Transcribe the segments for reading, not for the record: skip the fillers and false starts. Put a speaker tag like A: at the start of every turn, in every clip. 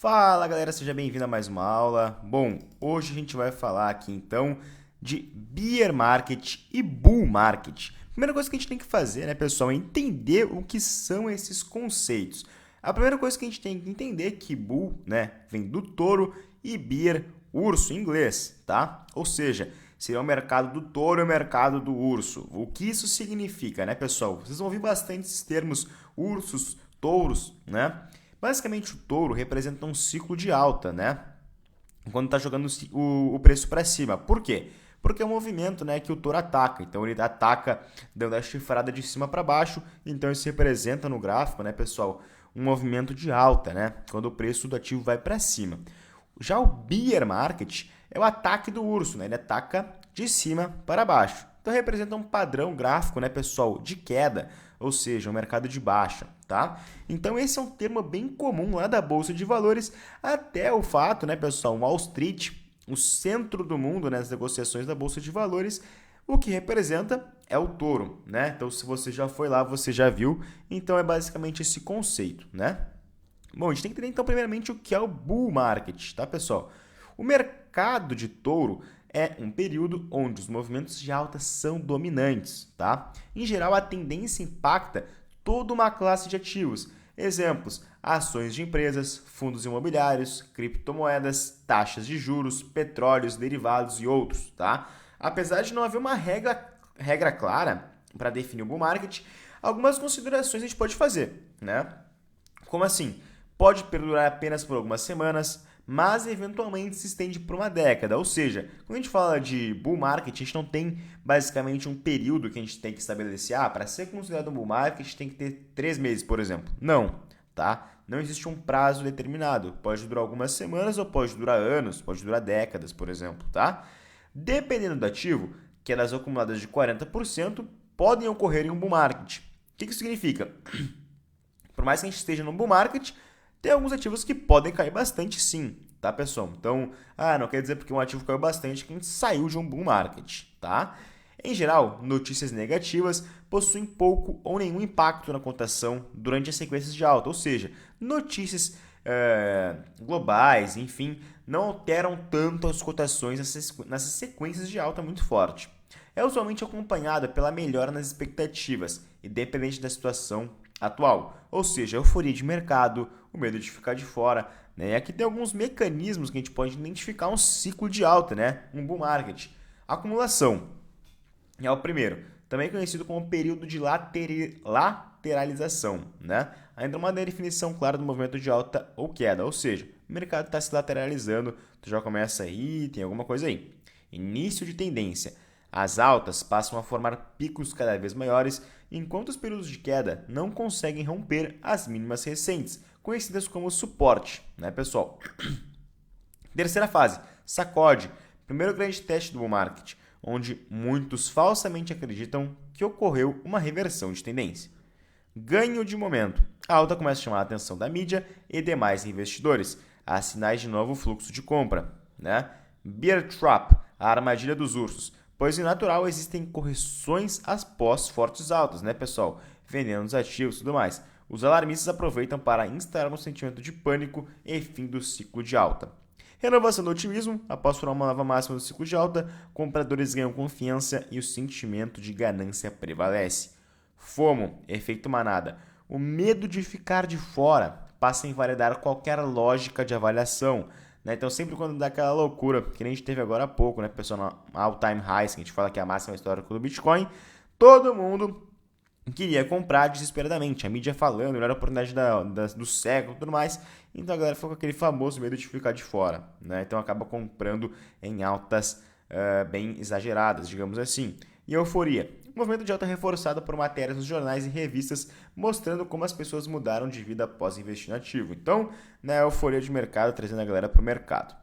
A: Fala galera, seja bem-vindo a mais uma aula. Bom, hoje a gente vai falar aqui então de Bear Market e Bull Market. Primeira coisa que a gente tem que fazer, né, pessoal, é entender o que são esses conceitos. A primeira coisa que a gente tem que entender é que Bull, né, vem do touro e Bear, urso em inglês, tá? Ou seja, seria o mercado do touro e o mercado do urso. O que isso significa, né, pessoal? Vocês vão ouvir bastante esses termos ursos, touros, né? Basicamente, o touro representa um ciclo de alta, né? Quando está jogando o preço para cima. Por quê? Porque é um movimento, né, que o touro ataca. Então, ele ataca dando a chifrada de cima para baixo. Então, isso representa no gráfico, né, pessoal, um movimento de alta, né? Quando o preço do ativo vai para cima. Já o bear market é o ataque do urso, né? Ele ataca de cima para baixo. Então, representa um padrão gráfico, né, pessoal, de queda, ou seja, um mercado de baixa, tá? Então, esse é um termo bem comum lá da Bolsa de Valores, até o fato, né, pessoal, Wall Street, o centro do mundo nas negociações da Bolsa de Valores, o que representa é o touro, né? Então, se você já foi lá, você já viu. Então, é basicamente esse conceito, né? Bom, a gente tem que entender, então, primeiramente, o que é o bull market, tá, pessoal? O mercado de touro é um período onde os movimentos de alta são dominantes, tá? Em geral, a tendência impacta toda uma classe de ativos. Exemplos: ações de empresas, fundos imobiliários, criptomoedas, taxas de juros, petróleos, derivados e outros, tá? Apesar de não haver uma regra clara para definir o bull market, algumas considerações a gente pode fazer, né? Como assim? Pode perdurar apenas por algumas semanas, mas eventualmente se estende por uma década. Ou seja, quando a gente fala de bull market, a gente não tem basicamente um período que a gente tem que estabelecer. Para ser considerado um bull market, tem que ter 3 meses, por exemplo. Não, tá? Não existe um prazo determinado. Pode durar algumas semanas ou pode durar anos, pode durar décadas, por exemplo, tá? Dependendo do ativo, quedas acumuladas de 40% podem ocorrer em um bull market. O que isso significa? Por mais que a gente esteja no bull market, tem alguns ativos que podem cair bastante sim, tá, pessoal? Então, não quer dizer porque um ativo caiu bastante que a gente saiu de um bull market, tá? Em geral, notícias negativas possuem pouco ou nenhum impacto na cotação durante as sequências de alta, ou seja, notícias globais, enfim, não alteram tanto as cotações nessas sequências de alta muito forte. É usualmente acompanhada pela melhora nas expectativas, independente da situação atual, ou seja, a euforia de mercado, o medo de ficar de fora, né? E aqui tem alguns mecanismos que a gente pode identificar um ciclo de alta, né? Um bull market. Acumulação é o primeiro, também conhecido como período de lateralização, né? Ainda uma definição clara do movimento de alta ou queda, ou seja, o mercado está se lateralizando, tu já começa aí, tem alguma coisa aí. Início de tendência. As altas passam a formar picos cada vez maiores, enquanto os períodos de queda não conseguem romper as mínimas recentes, conhecidas como suporte, né, pessoal? Terceira fase, sacode, primeiro grande teste do bull market, onde muitos falsamente acreditam que ocorreu uma reversão de tendência. Ganho de momento, a alta começa a chamar a atenção da mídia e demais investidores, há sinais de novo fluxo de compra, né? Bear trap, a armadilha dos ursos, pois em natural existem correções após fortes altas, né, pessoal? Vendendo os ativos e tudo mais. Os alarmistas aproveitam para instalar um sentimento de pânico e fim do ciclo de alta. Renovação do otimismo, após formar uma nova máxima do ciclo de alta, compradores ganham confiança e o sentimento de ganância prevalece. FOMO, efeito manada, o medo de ficar de fora passa a invalidar qualquer lógica de avaliação. Né? Então, sempre quando dá aquela loucura, que nem a gente teve agora há pouco, né, pessoal, na all-time highs, que a gente fala que é a máxima histórica do Bitcoin, todo mundo queria comprar desesperadamente. A mídia falando, era a oportunidade do século e tudo mais. Então, a galera ficou com aquele famoso medo de ficar de fora. Né? Então, acaba comprando em altas bem exageradas, digamos assim. E euforia. O movimento de alta reforçado por matérias nos jornais e revistas mostrando como as pessoas mudaram de vida após investir no ativo. Então, né, a euforia de mercado trazendo a galera para o mercado.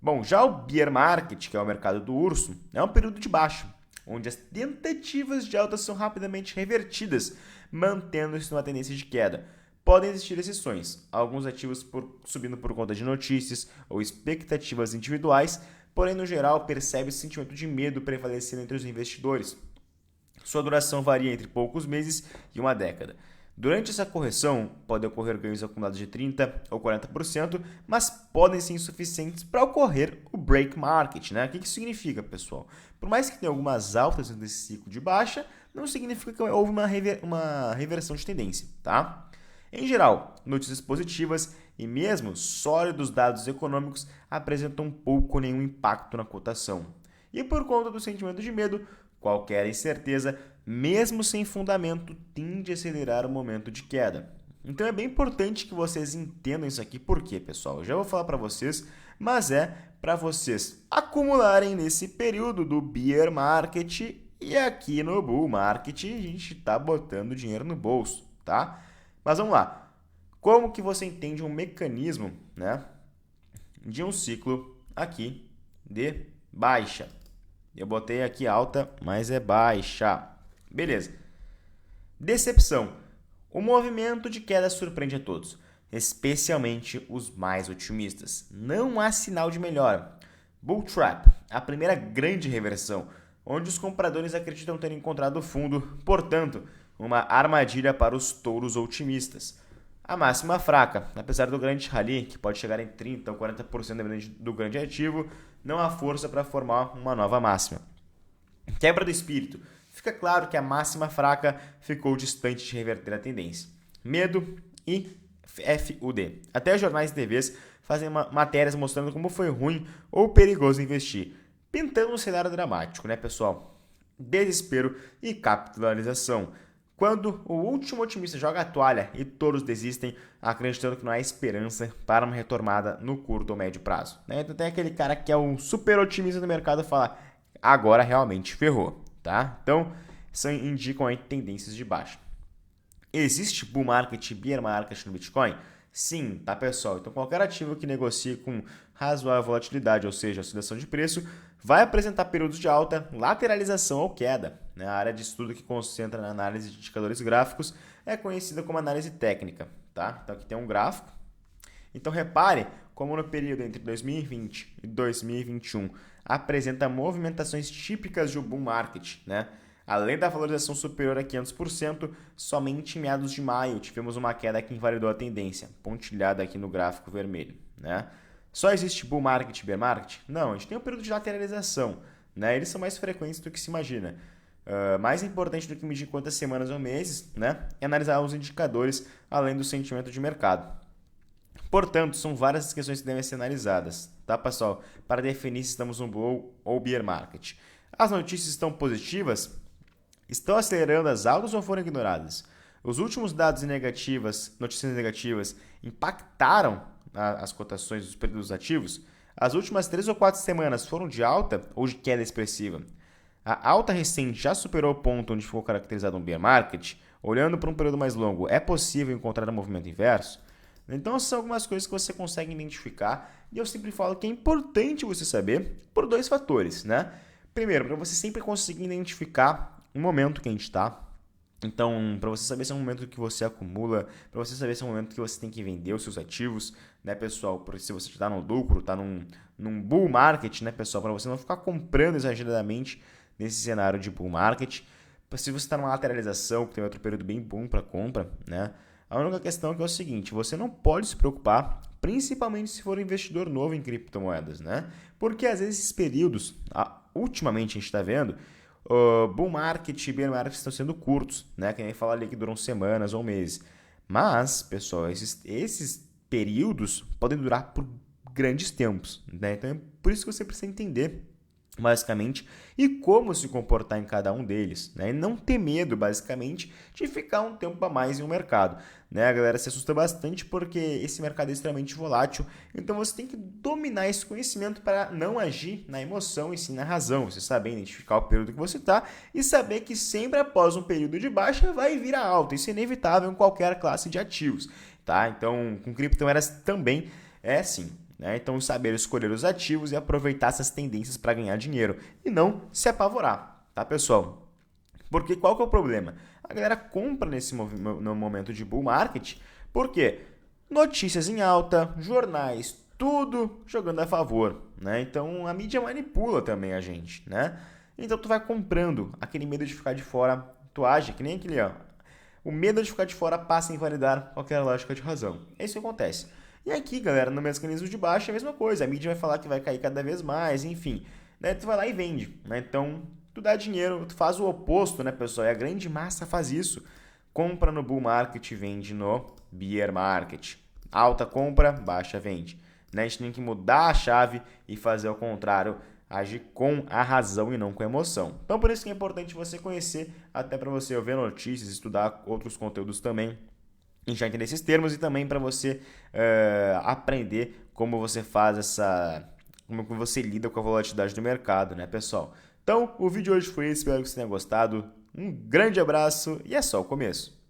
A: Bom, já o bear market, que é o mercado do urso, é um período de baixa, onde as tentativas de alta são rapidamente revertidas, mantendo-se numa tendência de queda. Podem existir exceções, alguns ativos subindo por conta de notícias ou expectativas individuais, porém, no geral, percebe-se sentimento de medo prevalecendo entre os investidores. Sua duração varia entre poucos meses e uma década. Durante essa correção, pode ocorrer ganhos acumulados de 30% ou 40%, mas podem ser insuficientes para ocorrer o break market, né? O que isso significa, pessoal? Por mais que tenha algumas altas nesse ciclo de baixa, não significa que houve uma reversão de tendência, tá? Em geral, notícias positivas e mesmo sólidos dados econômicos apresentam pouco ou nenhum impacto na cotação. E por conta do sentimento de medo, qualquer incerteza, mesmo sem fundamento, tende a acelerar o momento de queda. Então é bem importante que vocês entendam isso aqui. Por quê, pessoal? Eu já vou falar para vocês, mas é para vocês acumularem nesse período do bear market, e aqui no bull market a gente está botando dinheiro no bolso, tá? Mas vamos lá. Como que você entende um mecanismo, né, de um ciclo aqui de baixa? Eu botei aqui alta, mas é baixa. Beleza. Decepção. O movimento de queda surpreende a todos, especialmente os mais otimistas. Não há sinal de melhora. Bull Trap, a primeira grande reversão, onde os compradores acreditam ter encontrado o fundo, portanto, uma armadilha para os touros otimistas. A máxima fraca, apesar do grande rally, que pode chegar em 30% ou 40% dependendo do grande ativo, não há força para formar uma nova máxima. Quebra do espírito. Fica claro que a máxima fraca ficou distante de reverter a tendência. Medo e FUD. Até jornais e TVs fazem matérias mostrando como foi ruim ou perigoso investir, pintando um cenário dramático, né, pessoal? Desespero e capitalização. Quando o último otimista joga a toalha e todos desistem, acreditando que não há esperança para uma retomada no curto ou médio prazo. Então tem aquele cara que é um super otimista do mercado e fala, agora realmente ferrou, tá? Então, isso indicam aí tendências de baixa. Existe bull market e bear market no Bitcoin? Sim, tá, pessoal? Então, qualquer ativo que negocie com razoável volatilidade, ou seja, oscilação de preço, vai apresentar períodos de alta, lateralização ou queda. A área de estudo que concentra na análise de indicadores gráficos é conhecida como análise técnica, tá? Então, aqui tem um gráfico. Então, repare como no período entre 2020 e 2021 apresenta movimentações típicas de um bull market, né? Além da valorização superior a 500%, somente em meados de maio tivemos uma queda que invalidou a tendência, pontilhada aqui no gráfico vermelho, né? Só existe bull market e bear market? Não, a gente tem um período de lateralização, né? Eles são mais frequentes do que se imagina. Mais importante do que medir quantas semanas ou meses, né, é analisar os indicadores além do sentimento de mercado. Portanto, são várias as questões que devem ser analisadas, tá, pessoal? Para definir se estamos no bull ou bear market. As notícias estão positivas? Estão acelerando as altas ou foram ignoradas? Os últimos dados notícias negativas, impactaram as cotações dos períodos ativos? As últimas 3 ou 4 semanas foram de alta ou de queda expressiva? A alta recente já superou o ponto onde ficou caracterizado um bear market? Olhando para um período mais longo, é possível encontrar um movimento inverso? Então, são algumas coisas que você consegue identificar e eu sempre falo que é importante você saber por 2 fatores, né? Primeiro, para você sempre conseguir identificar o momento que a gente está. Então, para você saber se é um momento que você acumula, para você saber se é um momento que você tem que vender os seus ativos, né, pessoal? Porque se você está no lucro, está num bull market, né, pessoal? Para você não ficar comprando exageradamente nesse cenário de bull market. Se você está numa lateralização, que tem outro período bem bom para compra, né? A única questão é o seguinte, você não pode se preocupar, principalmente se for um investidor novo em criptomoedas, né? Porque às vezes esses períodos, ultimamente a gente está vendo, bull market e bear market estão sendo curtos, né? Que nem fala ali que duram semanas ou meses. Mas, pessoal, esses períodos podem durar por grandes tempos, né? Então é por isso que você precisa entender basicamente, e como se comportar em cada um deles, né? E não ter medo, basicamente, de ficar um tempo a mais em um mercado, né? A galera se assusta bastante porque esse mercado é extremamente volátil, então você tem que dominar esse conhecimento para não agir na emoção e sim na razão, você saber identificar o período que você está e saber que sempre após um período de baixa vai vir a alta, isso é inevitável em qualquer classe de ativos, tá? Então, com criptomoedas também é assim. Então, saber escolher os ativos e aproveitar essas tendências para ganhar dinheiro e não se apavorar, tá, pessoal? Porque qual que é o problema? A galera compra no momento de bull market, porque notícias em alta, jornais, tudo jogando a favor, né? Então, a mídia manipula também a gente, né? Então, tu vai comprando aquele medo de ficar de fora, tu age que nem aquele, o medo de ficar de fora passa a invalidar qualquer lógica de razão. É isso que acontece. E aqui, galera, no mecanismo de baixa é a mesma coisa. A mídia vai falar que vai cair cada vez mais, enfim. Né? Tu vai lá e vende. Né? Então, tu dá dinheiro, tu faz o oposto, né, pessoal? E a grande massa faz isso. Compra no bull market e vende no bear market. Alta compra, baixa vende. Né? A gente tem que mudar a chave e fazer ao contrário, agir com a razão e não com a emoção. Então, por isso que é importante você conhecer, até para você ver notícias, estudar outros conteúdos também, e já entender esses termos e também para você aprender como você faz como você lida com a volatilidade do mercado, né, pessoal? Então, o vídeo de hoje foi esse, espero que você tenha gostado. Um grande abraço e é só o começo.